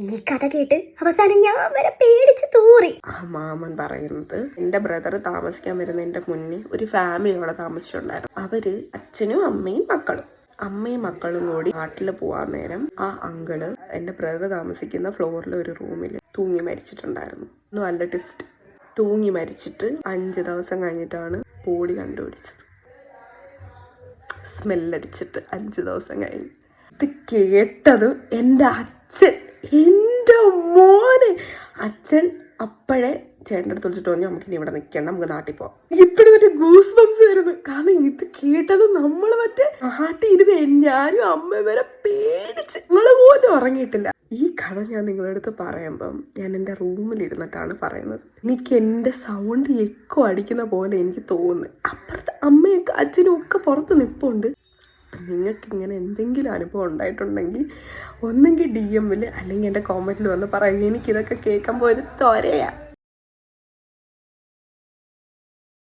ഈ കഥ കേട്ട് അവസാനം ഞാൻ വരെ പേടിച്ച് തൂറി. ആ മാമൻ പറയുന്നത് എൻ്റെ ബ്രദർ താമസിക്കാൻ വരുന്നതിൻ്റെ മുന്നേ ഒരു ഫാമിലി അവിടെ താമസിച്ചിട്ടുണ്ടായിരുന്നു. അവര് അച്ഛനും അമ്മയും മക്കളും കൂടി നാട്ടിൽ പോവാൻ നേരം ആ അങ്കിള് എൻ്റെ ബ്രദർ താമസിക്കുന്ന ഫ്ലോറിലെ ഒരു റൂമിൽ തൂങ്ങി മരിച്ചിട്ടുണ്ടായിരുന്നു. നല്ല ട്വിസ്റ്റ്. തൂങ്ങി മരിച്ചിട്ട് 5 ദിവസം കഴിഞ്ഞിട്ടാണ് ബോഡി കണ്ടുപിടിച്ചത്. സ്മെല്ലടിച്ചിട്ട് 5 ദിവസം കഴിഞ്ഞ്. ഇത് കേട്ടതും എൻ്റെ മോനെ അച്ഛൻ അപ്പോഴേ ചേട്ടൻ്റെ അടുത്ത് വിളിച്ചിട്ട് പറഞ്ഞു നമുക്കിനി ഇവിടെ നിൽക്കണം, നമുക്ക് നാട്ടിൽ പോവാം. ഇപ്പോഴും മറ്റേ ഗൂസ് ബംസ് ആയിരുന്നു. കാരണം ഇത് കേട്ടതും നമ്മൾ മറ്റേ നാട്ടിൽ ഇരുന്ന് ഞാനും അമ്മ വരെ പേടിച്ച് നിങ്ങൾ പോലും ഉറങ്ങിയിട്ടില്ല. ഈ കഥ ഞാൻ നിങ്ങളുടെ അടുത്ത് പറയുമ്പം ഞാൻ എൻ്റെ റൂമിലിരുന്നിട്ടാണ് പറയുന്നത്. എനിക്ക് എൻ്റെ സൗണ്ട് എക്കോ അടിക്കുന്ന പോലെ എനിക്ക് തോന്നുന്നു. അപ്പുറത്ത് അമ്മയൊക്കെ അച്ഛനും ഒക്കെ പുറത്ത് നിൽപ്പുണ്ട്. നിങ്ങൾക്ക് ഇങ്ങനെ എന്തെങ്കിലും അനുഭവം ഉണ്ടായിട്ടുണ്ടെങ്കിൽ ഒന്നെങ്കിൽ DM അല്ലെങ്കിൽ എൻ്റെ കോമൻറ്റിൽ വന്ന് പറയുക. എനിക്കിതൊക്കെ കേൾക്കുമ്പോൾ ഒരു ത്വരയാണ്.